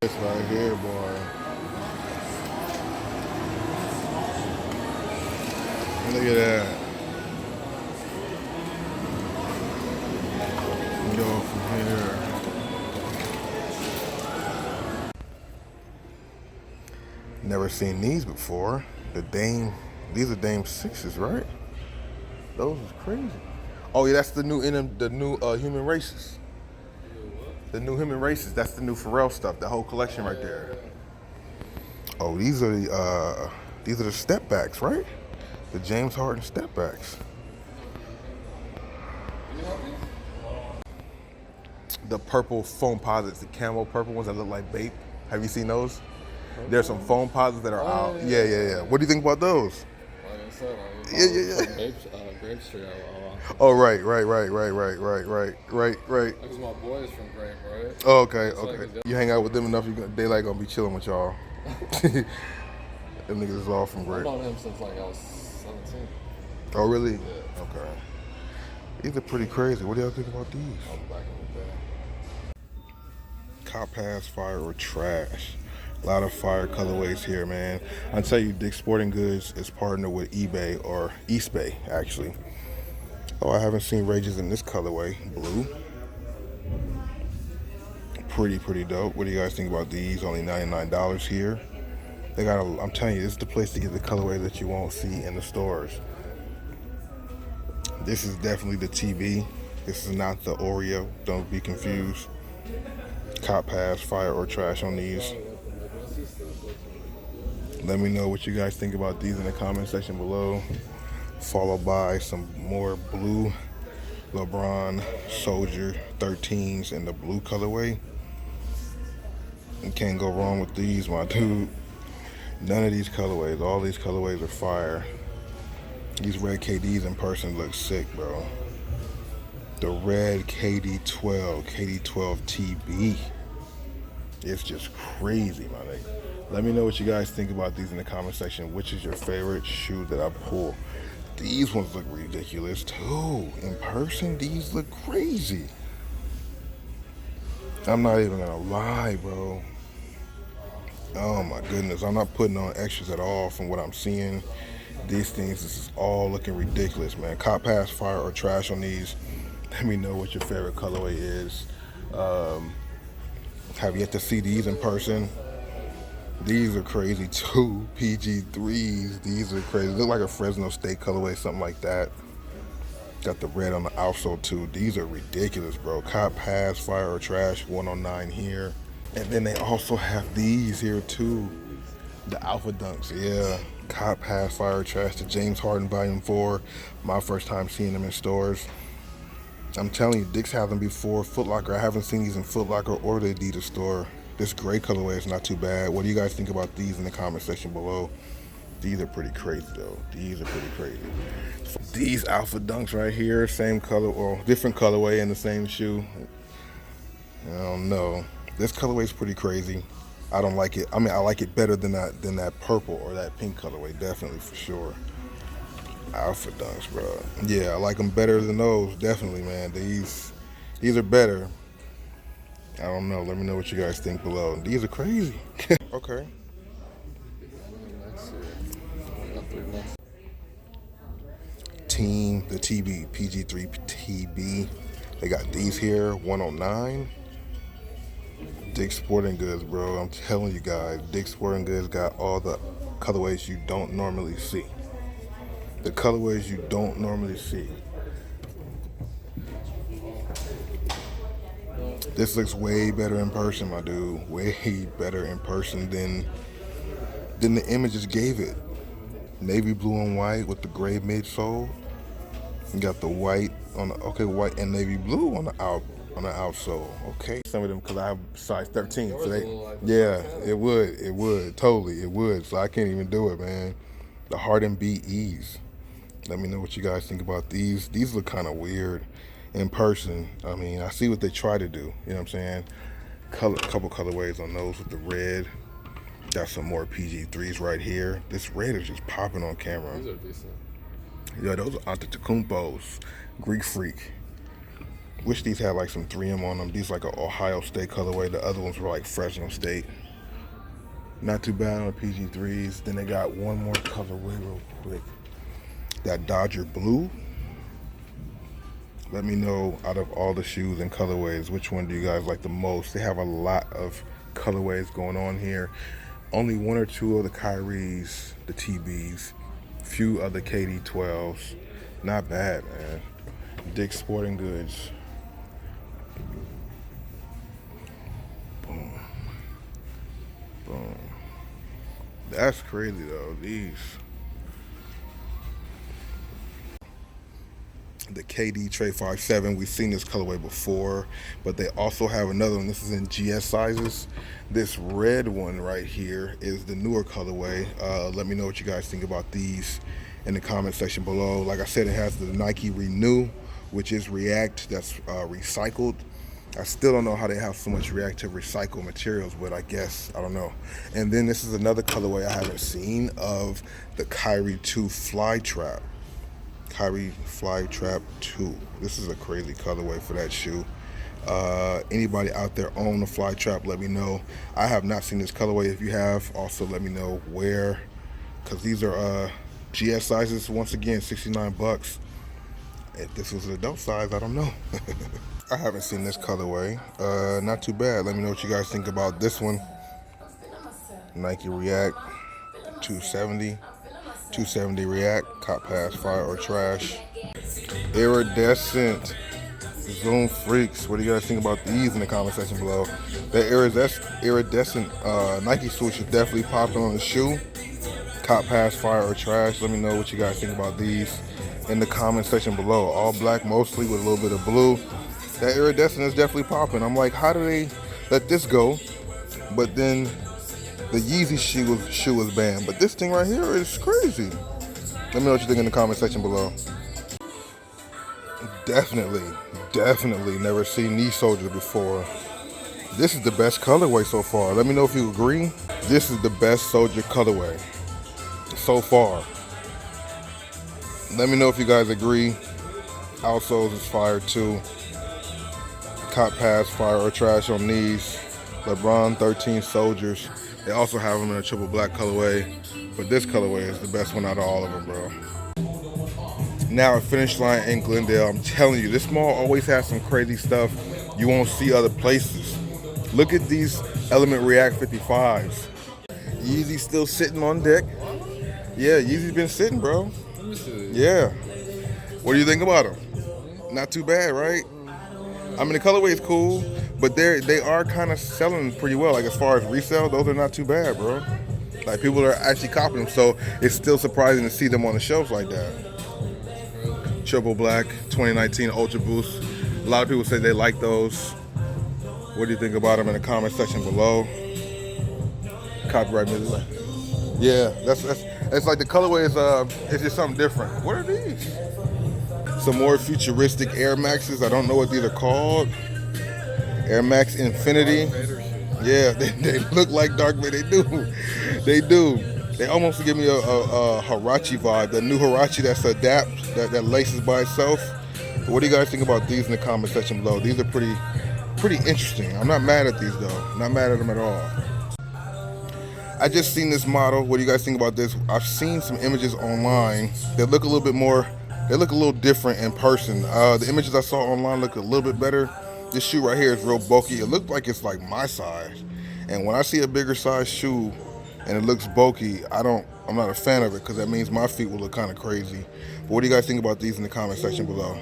This right here, boy. Look at that. Go from here. Never seen these before. These are Dame 6s, right? Those is crazy. Oh yeah, that's the new human races. The new human races. That's the new Pharrell stuff. The whole collection right there. Oh, these are the step backs, right? The James Harden step backs. The purple foam posits, the camo purple ones that look like Bape. Have you seen those? There's some foam posits that are out. Yeah. What do you think about those? Like I said, Grape Street. Oh, right. Because my boy is from Grape, right? Oh, okay. Like You hang out with them enough, they like gonna be chilling with y'all. Them niggas is all from Grape. I've known him since like I was 17. Oh, really? Yeah. Okay. These are pretty crazy. What do y'all think about these? I was back in the day. Cop pass, fire, or trash. A lot of fire colorways here, man. I tell you, Dick's Sporting Goods is partnered with eBay or Eastbay, actually. Oh, I haven't seen Rages in this colorway, blue. Pretty dope. What do you guys think about these? Only $99 here. They got I'm telling you, this is the place to get the colorway that you won't see in the stores. This is definitely the TB. This is not the Oreo. Don't be confused. Cop pass, fire, or trash on these. Let me know what you guys think about these in the comment section below. Followed by some more blue Lebron Soldier 13s in the blue colorway. You can't go wrong with these, my dude. None of these colorways, all these colorways are fire. These red KDs in person look sick, bro. The red KD12 TB. It's just crazy, my nigga. Let me know what you guys think about these in the comment section. Which is your favorite shoe that I pull? These ones look ridiculous too. In person, these look crazy. I'm not even gonna lie, bro. Oh my goodness, I'm not putting on extras at all from what I'm seeing. These things, this is all looking ridiculous, man. Cop pass, fire, or trash on these. Let me know what your favorite colorway is. Have yet to see these in person. These are crazy too. PG3s, these are crazy. Look like a Fresno State colorway, something like that. Got the red on the outsole too. These are ridiculous, bro. Cop pass, fire, or trash, 109 here. And then they also have these here too. The Alpha Dunks, yeah. Cop pass, fire, or trash, the James Harden Volume 4. My first time seeing them in stores. I'm telling you, Dick's had them before. Foot Locker, I haven't seen these in Foot Locker or the Adidas store. This gray colorway is not too bad. What do you guys think about these in the comment section below? These are pretty crazy though. These are pretty crazy. These Alpha Dunks right here, same color, or different colorway in the same shoe. I don't know. This colorway is pretty crazy. I don't like it. I mean, I like it better than that purple or that pink colorway, definitely, for sure. Alpha Dunks, bro. Yeah, I like them better than those, definitely, man. These are better. I don't know. Let me know what you guys think below. These are crazy. Okay. Team, the TB, PG3 TB. They got these here, 109. Dick's Sporting Goods, bro. I'm telling you guys, Dick's Sporting Goods got all the colorways you don't normally see. The colorways you don't normally see. This looks way better in person, my dude. Way better in person than the images gave it. Navy blue and white with the gray midsole. You got the white on the white and navy blue on the outsole. Okay, some of them because I have size 13. So it would totally. So I can't even do it, man. The Harden BEs. Let me know what you guys think about these. These look kind of weird in person. I mean, I see what they try to do. You know what I'm saying? Couple colorways on those with the red. Got some more PG3s right here. This red is just popping on camera. These are decent. Yeah, those are Antetokounmpos, Greek Freak. Wish these had like some 3M on them. These like an Ohio State colorway. The other ones were like Fresno State. Not too bad on the PG3s. Then they got one more colorway real quick. That Dodger blue. Let me know out of all the shoes and colorways, which one do you guys like the most? They have a lot of colorways going on here. Only one or two of the Kyries, the TBs, few other KD12s. Not bad, man. Dick's Sporting Goods. Boom. Boom. That's crazy though, these. The KD Trey 5.7, we've seen this colorway before, but they also have another one. This is in GS sizes. This red one right here is the newer colorway. Let me know what you guys think about these in the comment section below. Like I said, it has the Nike Renew, which is React, that's recycled. I still don't know how they have so much reactive recycled materials, but I guess, I don't know. And then this is another colorway I haven't seen of the Kyrie 2 Fly Trap. Kyrie Fly Trap 2. This is a crazy colorway for that shoe. Anybody out there own the Fly Trap, let me know. I have not seen this colorway. If you have, also let me know where, because these are GS sizes. Once again, 69 bucks. If this was an adult size, I don't know. I haven't seen this colorway. Not too bad. Let me know what you guys think about this one. Nike React 270. 270 React, cop pass, fire or trash. Iridescent Zoom Freaks. What do you guys think about these in the comment section below? That iridescent Nike swoosh is definitely popping on the shoe. Cop pass, fire or trash. Let me know what you guys think about these in the comment section below. All black mostly with a little bit of blue. That iridescent is definitely popping. I'm like, how do they let this go? But then the Yeezy shoe was banned. But this thing right here is crazy. Let me know what you think in the comment section below. Definitely never seen these soldiers before. This is the best colorway so far. Let me know if you agree. This is the best soldier colorway so far. Let me know if you guys agree. Outsoles is fire too. Cop pass, fire or trash on these. Lebron 13 soldiers. They also have them in a triple black colorway, but this colorway is the best one out of all of them, bro. Now at Finish Line in Glendale, I'm telling you, this mall always has some crazy stuff you won't see other places. Look at these Element React 55s. Yeezy's still sitting on deck. Yeah, Yeezy's been sitting, bro. Yeah. What do you think about them? Not too bad, right? I mean, the colorway is cool, but they are kind of selling pretty well. Like as far as resale, those are not too bad, bro. Like people are actually copying them, so it's still surprising to see them on the shelves like that. Triple black, 2019 Ultra Boost. A lot of people say they like those. What do you think about them in the comment section below? Copyright music. Yeah, it's like the colorway is it's just something different. What are these? Some more futuristic Air Maxes. I don't know what these are called. Air Max Infinity. Yeah, they look like Dark Vader. They do. They almost give me a Huarache vibe. The new Huarache that's Adapt, that laces by itself. But what do you guys think about these in the comment section below? These are pretty interesting. I'm not mad at these though. Not mad at them at all. I just seen this model. What do you guys think about this? I've seen some images online that look a little bit more. They look a little different in person. The images I saw online look a little bit better. This shoe right here is real bulky. It looked like it's like my size. And when I see a bigger size shoe and it looks bulky, I'm not a fan of it because that means my feet will look kind of crazy. But what do you guys think about these in the comment section below?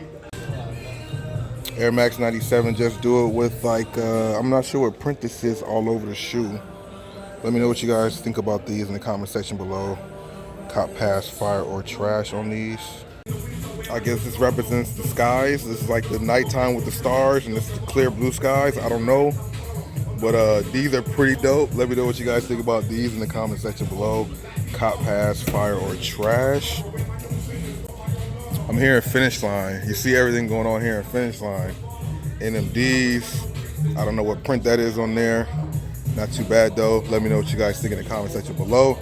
Air Max 97, just do it with like, I'm not sure what print this is all over the shoe. Let me know what you guys think about these in the comment section below. Cop pass, fire or trash on these. I guess this represents the skies. This is like the nighttime with the stars, and this is the clear blue skies. I don't know, but these are pretty dope. Let me know what you guys think about these in the comment section below. Cop pass, fire or trash. I'm here in Finish Line. You see everything going on here in Finish Line. NMDs. I don't know what print that is on there. Not too bad though. Let me know what you guys think in the comment section below.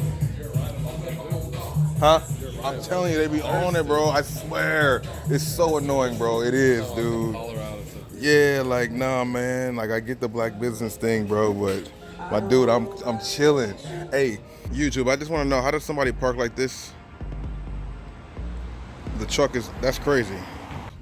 Huh? I'm telling you, they be on it, bro. I swear. It's so annoying, bro. It is, dude. Yeah, like nah, man. Like I get the black business thing, bro, but my dude, I'm chilling. Hey, YouTube, I just want to know, how does somebody park like this? The truck is, that's crazy.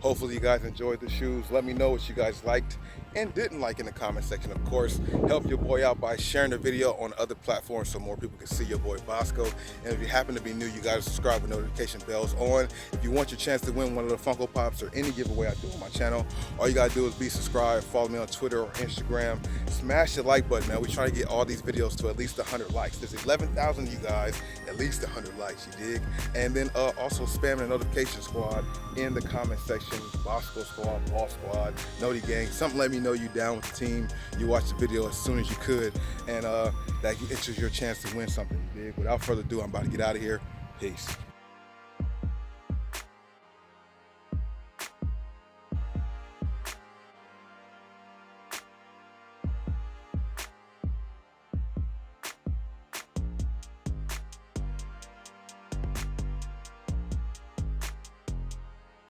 Hopefully you guys enjoyed the shoes. Let me know what you guys liked and didn't like in the comment section. Of course, help your boy out by sharing the video on other platforms so more people can see your boy Bossco. And if you happen to be new, you gotta subscribe with notification bells on. If you want your chance to win one of the Funko Pops or any giveaway I do on my channel, all you gotta do is be subscribed, follow me on Twitter or Instagram, smash the like button, man. We're trying to get all these videos to at least 100 likes. There's 11,000 of you guys, at least 100 likes, you dig? And then also spam the notification squad in the comment section. Bossco Squad, Boss Squad, Noti Gang, something let me know you down with the team. You watch the video as soon as you could, and that is your chance to win something, you dig? Without further ado, I'm about to get out of here. Peace.